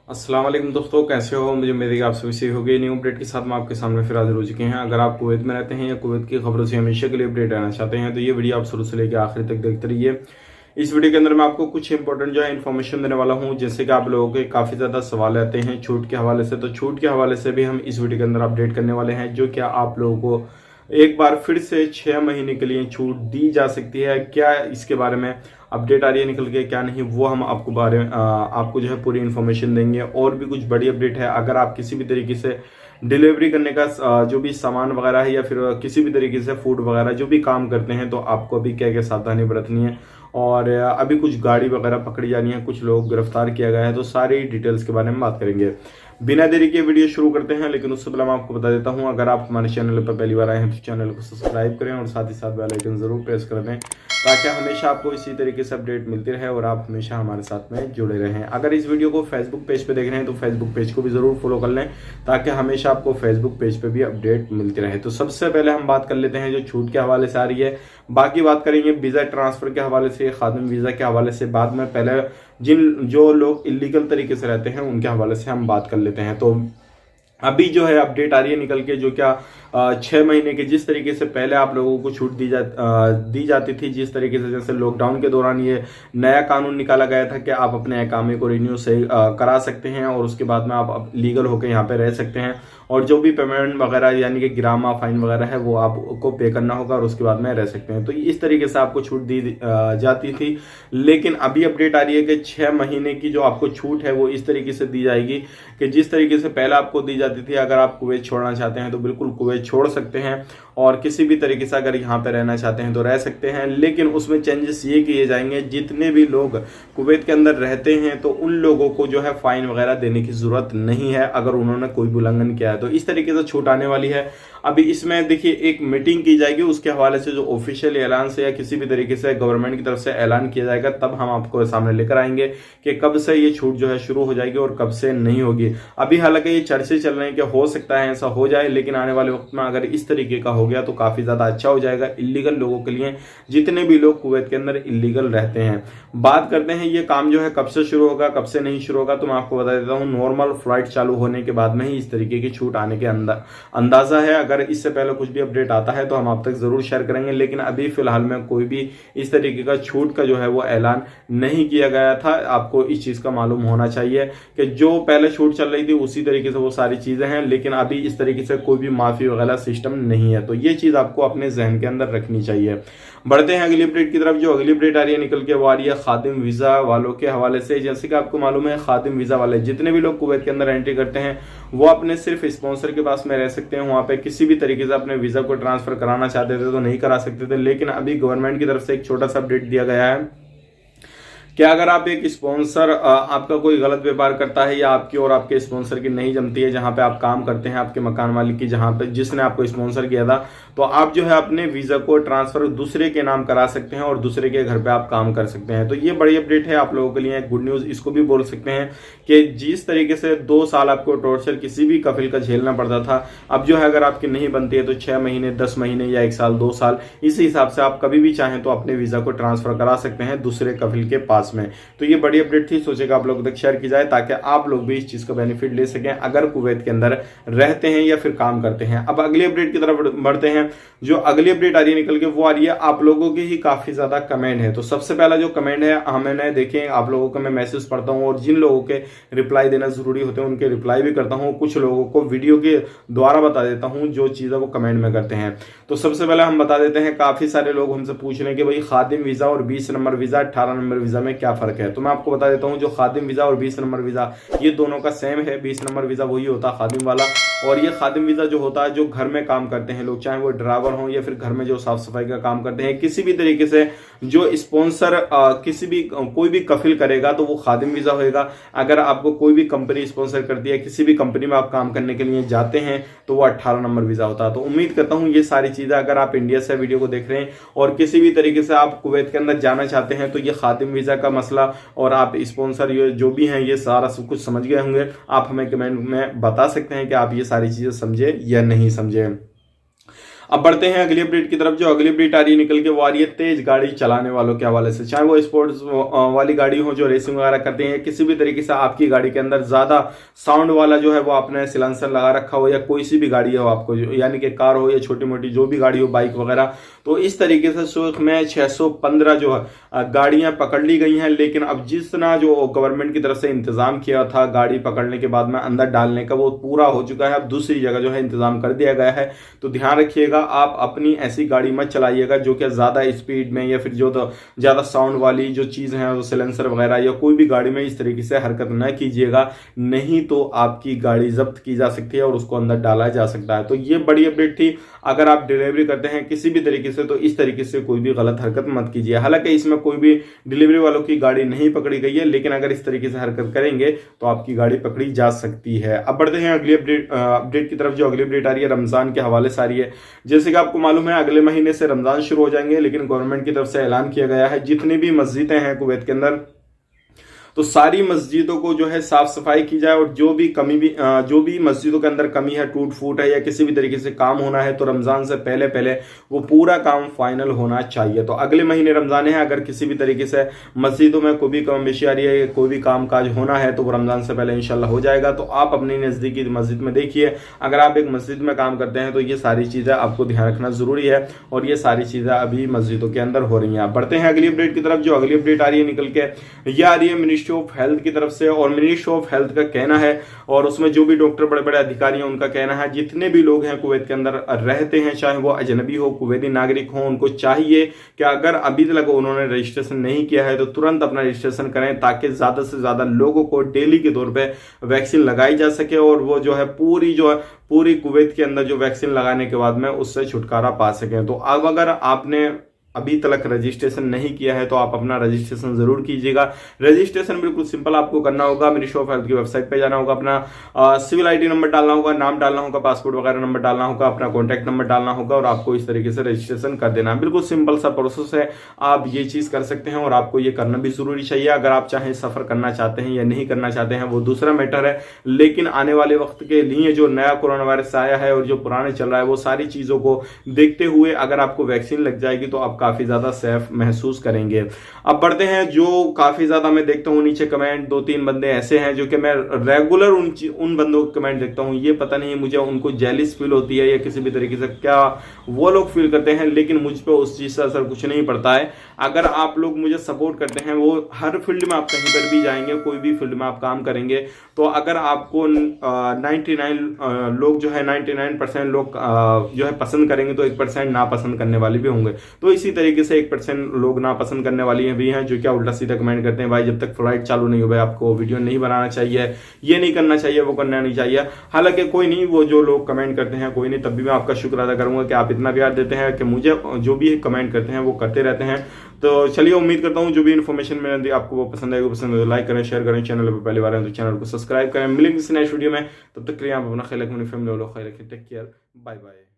अस्सलाम वालेकुम दोस्तों, कैसे हो। मुझे उम्मीद है कि आप सभी सही हो गए। न्यू अपडेट के साथ मैं आपके सामने फिर हाजिर हो चुके हैं। अगर आप कुवैत में रहते हैं या कुवैत की खबरों से हमेशा के लिए अपडेट रहना चाहते हैं तो ये वीडियो आप शुरू से लेकर आखिर तक देखते रहिए। इस वीडियो के अंदर मैं आपको कुछ इंपॉर्टेंट जो है इन्फॉर्मेशन देने वाला हूं, जैसे कि आप लोगों के काफ़ी ज़्यादा सवाल आते हैं छूट के हवाले से। तो छूट के हवाले से भी हम इस वीडियो के अंदर अपडेट करने वाले हैं, जो क्या आप लोगों को एक बार फिर से 6 महीने के लिए छूट दी जा सकती है। क्या इसके बारे में अपडेट आ रही है निकल के, क्या नहीं, वो हम आपको जो है पूरी इन्फॉर्मेशन देंगे। और भी कुछ बड़ी अपडेट है, अगर आप किसी भी तरीके से डिलीवरी करने का जो भी सामान वगैरह है या फिर किसी भी तरीके से फूड वगैरह जो भी काम करते हैं, तो आपको अभी क्या क्या सावधानी बरतनी है। और अभी कुछ गाड़ी वगैरह पकड़ी जानी है, कुछ लोग गिरफ्तार किया गया है, तो सारी डिटेल्स के बारे में बात करेंगे। बिना देरी के वीडियो शुरू करते हैं, लेकिन उससे पहले मैं आपको बता देता हूं, अगर आप हमारे चैनल पर पहली बार आए हैं तो चैनल को सब्सक्राइब करें और साथ ही साथ बेल आइकन जरूर प्रेस कर दें, ताकि हमेशा आपको इसी तरीके से अपडेट मिलती रहे और आप हमेशा हमारे साथ में जुड़े रहें। अगर इस वीडियो को फेसबुक पेज पे देख रहे हैं तो फेसबुक पेज को भी जरूर फॉलो कर लें, ताकि हमेशा आपको फेसबुक पेज पे भी अपडेट मिलती रहे। तो सबसे पहले हम बात कर लेते हैं जो छूट के हवाले से आ रही है, बाकी बात करेंगे वीजा ट्रांसफर के हवाले से, खादिम वीजा के हवाले से बाद में। पहले जो लोग इलीगल तरीके से रहते हैं उनके हवाले से हम बात कर लेते हैं। तो अभी जो है अपडेट आ रही है निकल के, जो क्या 6 महीने के जिस तरीके से पहले आप लोगों को छूट दी जाती थी, जिस तरीके से जैसे लॉकडाउन के दौरान ये नया कानून निकाला गया था कि आप अपने इकामे को रिन्यू से करा सकते हैं और उसके बाद में आप लीगल होकर यहाँ पे रह सकते हैं, और जो भी पेमेंट वगैरह यानी कि गिरामा फाइन वगैरह है वो आपको पे करना होगा और उसके बाद में रह सकते हैं। तो इस तरीके से आपको छूट दी जाती थी। लेकिन अभी अपडेट आ रही है कि 6 महीने की जो आपको छूट है वो इस तरीके से दी जाएगी कि जिस तरीके से पहले आपको दी जाती थी, अगर आप कुवैत छोड़ना चाहते हैं तो बिल्कुल कुवैत छोड़ सकते हैं, और किसी भी तरीके से अगर यहाँ पे रहना चाहते हैं तो रह सकते हैं। लेकिन उसमें चेंजेस ये किए जाएंगे, जितने भी लोग कुवैत के अंदर रहते हैं तो उन लोगों को जो है फाइन वगैरह देने की जरूरत नहीं है अगर उन्होंने कोई भी उल्लंघन किया है। तो इस तरीके से छूट आने वाली है। अभी इसमें देखिए एक मीटिंग की जाएगी, उसके हवाले से जो ऑफिशियल ऐलान से या किसी भी तरीके से गवर्नमेंट की तरफ से ऐलान किया जाएगा, तब हम आपको सामने लेकर आएंगे कि कब से ये छूट जो है शुरू हो जाएगी और कब से नहीं होगी। अभी हालांकि ये चर्चे चल रहे हैं कि हो सकता है ऐसा हो जाए, लेकिन आने वाले वक्त में अगर इस तरीके का हो गया तो काफी ज्यादा अच्छा हो जाएगा इलीगल लोगों के लिए, जितने भी लोग कुवैत के अंदर इलीगल रहते हैं। बात करते हैं ये काम जो है कब से शुरू होगा, कब से नहीं शुरू होगा। तो मैं आपको बता देता हूँ, नॉर्मल फ्लाइट चालू होने के बाद में ही इस तरीके की छूट आने के अंदाजा है। अगर इससे पहले कुछ भी अपडेट आता है तो हम आप तक जरूर शेयर करेंगे, लेकिन अभी फिलहाल में कोई भी इस तरीके का छूट का जो है वो ऐलान नहीं किया गया था। आपको इस चीज का मालूम होना चाहिए कि जो पहले छूट चल रही थी उसी तरीके से वो सारी चीजें हैं, लेकिन अभी इस तरीके से कोई भी माफी वगैरह सिस्टम नहीं है। तो ये चीज आपको अपने जहन के अंदर रखनी चाहिए। बढ़ते हैं अगली अपडेट की तरफ। जो अगली अपडेट आ रही है निकल के, वो आ रही है खादिम वीजा वालों के हवाले से। जैसे कि आपको मालूम है, खादिम वीजा वाले जितने भी लोग कुवैत के अंदर एंट्री करते हैं वो अपने सिर्फ स्पॉन्सर के पास में रह सकते हैं। वहां पे किसी भी तरीके से अपने वीजा को ट्रांसफर कराना चाहते थे तो नहीं करा सकते थे। लेकिन अभी गवर्नमेंट की तरफ से एक छोटा सा अपडेट दिया गया है कि अगर आप एक स्पॉन्सर आपका कोई गलत व्यवहार करता है या आपकी और आपके स्पॉन्सर की नहीं जमती है, जहां पे आप काम करते हैं, आपके मकान मालिक की, जहां पे जिसने आपको स्पॉन्सर किया था, तो आप जो है अपने वीजा को ट्रांसफर दूसरे के नाम करा सकते हैं और दूसरे के घर पे आप काम कर सकते हैं। तो ये बड़ी अपडेट है आप लोगों के लिए, गुड न्यूज इसको भी बोल सकते हैं कि जिस तरीके से 2 साल आपको टॉर्चर किसी भी कफिल का झेलना पड़ता था, अब जो है अगर आपकी नहीं बनती है तो 6 महीने, 10 महीने या 1 साल, 2 साल, इस हिसाब से आप कभी भी चाहें तो अपने वीजा को ट्रांसफर करा सकते हैं दूसरे कफिल के पास में। तो ये बड़ी अपडेट थी, सोचेगा आप लोगों तक शेयर की जाए ताकि आप लोग भी इस चीज का बेनिफिट ले सकें अगर कुवैत के अंदर रहते हैं या फिर काम करते हैं। अब अगली अपडेट की तरफ बढ़ते हैं। जो अगली अपडेट आ रही है निकल के, वो आ रही है आप लोगों की ही काफी ज्यादा कमेंट है। तो सबसे पहला जो कमेंट है, हमने देखें आप लोगों को मैं मैसेज पढ़ता हूं और जिन लोगों के रिप्लाई देना जरूरी होते हैं उनके रिप्लाई भी करता हूं, कुछ लोगों को वीडियो के द्वारा बता देता हूं जो चीजें वो कमेंट में करते हैं। तो सबसे पहले हम बता देते हैं, काफी सारे लोग हमसे पूछ रहे हैं कि भाई खादिम वीजा और 20 नंबर वीजा, 18 नंबर वीजा में क्या फर्क है। तो मैं आपको बता देता हूं, जो खादिम वीजा और 20 नंबर वीजा ये दोनों का सेम है। 20 नंबर वीजा वही होता है खादिम वाला, और ये खादिम वीजा जो होता है जो घर में काम करते हैं लोग, चाहे वो ड्राइवर हो या फिर घर में जो साफ सफाई का काम करते हैं, किसी भी तरीके से जो स्पॉन्सर कोई भी कफिल करेगा तो वो खादिम वीजा होगा। अगर आपको कोई भी कंपनी स्पॉन्सर करती है, किसी भी कंपनी में आप काम करने के लिए जाते हैं, तो वो 18 नंबर वीजा होता है। तो उम्मीद करता हूं ये सारी चीजें, अगर आप इंडिया से वीडियो को देख रहे हैं और किसी भी तरीके से आप कुवैत के अंदर जाना चाहते हैं, तो ये खादिम वीजा का मसला और आप स्पॉन्सर जो भी हैं ये सारा सब कुछ समझ गए होंगे। आप हमें कमेंट में बता सकते हैं कि आप ये सारी चीजें समझे या नहीं समझे। अब बढ़ते हैं अगली अपडेट की तरफ। जो अगली अपडेट आ रही है निकल के, वो आ रही है तेज गाड़ी चलाने वालों के हवाले से। चाहे वो स्पोर्ट्स वाली गाड़ी हो जो रेसिंग वगैरह करते हैं, किसी भी तरीके से आपकी गाड़ी के अंदर ज्यादा साउंड वाला जो है वो आपने सिलेंसर लगा रखा हो, या कोई सी भी गाड़ी हो आपको, यानी कि कार हो या छोटी मोटी जो भी गाड़ी हो, बाइक वगैरह, तो इस तरीके से सुख में 615 जो है गाड़ियां पकड़ ली गई हैं। लेकिन अब जितना जो गवर्नमेंट की तरफ से इंतजाम किया था गाड़ी पकड़ने के बाद में अंदर डालने का, वो पूरा हो चुका है। अब दूसरी जगह जो है इंतजाम कर दिया गया है। तो ध्यान रखिएगा, आप अपनी ऐसी गाड़ी मत चलाइएगा जो कि ज्यादा स्पीड में या फिर जो ज्यादा साउंड वाली जो चीज है, सिलेंसर वगैरह, या कोई भी गाड़ी में इस तरीके से हरकत न कीजिएगा, नहीं तो आपकी गाड़ी जब्त की जा सकती है और उसको अंदर डाला जा सकता है। तो ये बड़ी अपडेट थी। अगर आप डिलीवरी करते हैं किसी भी तरीके से, तो इस तरीके से कोई भी गलत हरकत मत कीजिए। हालांकि इसमें कोई भी डिलीवरी वालों की गाड़ी नहीं पकड़ी गई है, लेकिन अगर इस तरीके से हरकत करेंगे तो आपकी गाड़ी पकड़ी जा सकती है। अब बढ़ते हैं अगली अपडेट की तरफ। जो अगली अपडेट आ रही है रमजान के हवाले से आ रही है। जैसे कि आपको मालूम है अगले महीने से रमजान शुरू हो जाएंगे, लेकिन गवर्नमेंट की तरफ से ऐलान किया गया है जितनी भी मस्जिदें हैं कुवैत के अंदर, तो सारी मस्जिदों को जो है साफ सफाई की जाए, और जो भी मस्जिदों के अंदर कमी है, टूट फूट है, या किसी भी तरीके से काम होना है, तो रमजान से पहले पहले वो पूरा काम फाइनल होना चाहिए। तो अगले महीने रमजान है, अगर किसी भी तरीके से मस्जिदों में कोई भी कमी आ रही है, कोई भी काम काज होना है, तो वो रमजान से पहले इंशाल्लाह हो जाएगा। तो आप अपनी नजदीकी मस्जिद में देखिए, अगर आप एक मस्जिद में काम करते हैं तो ये सारी चीजें आपको ध्यान रखना जरूरी है, और ये सारी चीजें अभी मस्जिदों के अंदर हो रही हैं। बढ़ते हैं अगली अपडेट की तरफ। जो अगली अपडेट आ रही है निकल के, ये आ रही है मिनिस्ट्री ऑफ हेल्थ की तरफ से, और मिनिस्ट्री ऑफ हेल्थ का कहना है, और उसमें जो भी डॉक्टर बड़े बड़े अधिकारी हैं उनका कहना है, जितने भी लोग हैं कुवैत के अंदर रहते हैं, चाहे वो अजनबी हो कुवैती नागरिक हो, उनको चाहिए कि अगर अभी तक उन्होंने रजिस्ट्रेशन नहीं किया है तो तुरंत अपना रजिस्ट्रेशन करें, ताकि ज्यादा से ज्यादा लोगों को डेली के तौर पे वैक्सीन लगाई जा सके, और वो जो है पूरी कुवैत के अंदर जो वैक्सीन लगाने के बाद में उससे छुटकारा पा सकें। तो अब अगर आपने अभी तक रजिस्ट्रेशन नहीं किया है तो आप अपना रजिस्ट्रेशन जरूर कीजिएगा। रजिस्ट्रेशन बिल्कुल सिंपल आपको करना होगा, मिनिस्ट्री ऑफ हेल्थ की वेबसाइट पे जाना होगा, अपना सिविल आईडी नंबर डालना होगा, नाम डालना होगा, पासपोर्ट वगैरह नंबर डालना होगा, अपना कॉन्टैक्ट नंबर डालना होगा, और आपको इस तरीके से रजिस्ट्रेशन कर देना। बिल्कुल सिंपल सा प्रोसेस है, आप ये चीज कर सकते हैं, और आपको ये करना भी जरूरी चाहिए। अगर आप चाहे सफर करना चाहते हैं या नहीं करना चाहते हैं वो दूसरा मैटर है, लेकिन आने वाले वक्त के लिए जो नया कोरोना वायरस आया है और जो पुराने चल रहा है, वो सारी चीजों को देखते हुए अगर आपको वैक्सीन लग जाएगी तो आप काफी ज्यादा सेफ महसूस करेंगे। अब बढ़ते हैं, जो काफी ज्यादा मैं देखता हूं नीचे कमेंट, 2-3 बंदे ऐसे हैं जो कि मैं रेगुलर उन बंदों के कमेंट देखता हूं, ये पता नहीं मुझे उनको जेलिस फील होती है या किसी भी तरीके से क्या वो लोग फील करते हैं, लेकिन मुझ पे उस चीज से असर कुछ नहीं पड़ता है। अगर आप लोग मुझे सपोर्ट करते हैं, वो हर फील्ड में आप कहीं पर भी जाएंगे, कोई भी फील्ड में आप काम करेंगे, तो अगर आपको 99 लोग जो है 99% लोग जो है पसंद करेंगे, तो 1% नापसंद करने वाले भी होंगे। तो इसी तरीके से 1% लोग नापसंद करने वाली भी हैं जो क्या उल्टा सीधा कमेंट करते हैं, भाई जब तक फ्लाइट चालू नहीं हो भाई आपको वीडियो नहीं बनाना चाहिए, ये नहीं करना चाहिए, वो करना नहीं चाहिए। हालांकि कोई नहीं, वो जो लोग कमेंट करते हैं कोई नहीं, तब भी मैं आपका शुक्र अदा करूंगा कि आप इतना प्यार देते हैं कि मुझे जो भी कमेंट करते हैं वो करते रहते हैं। तो चलिए, उम्मीद करता हूं जो भी इन्फॉर्मेशन मैंने दी आपको वो पसंद आएगी। पसंद है तो लाइक करें, शेयर करें, चैनल पर पहली बार है तो चैनल को सब्सक्राइब करें। मिलेंगे किसी नेक्स्ट वीडियो में, तब तक के लिए आप अपना ख्याल रखें, अपनी फैमिली वालों का ख्याल रखें। Take care, bye bye.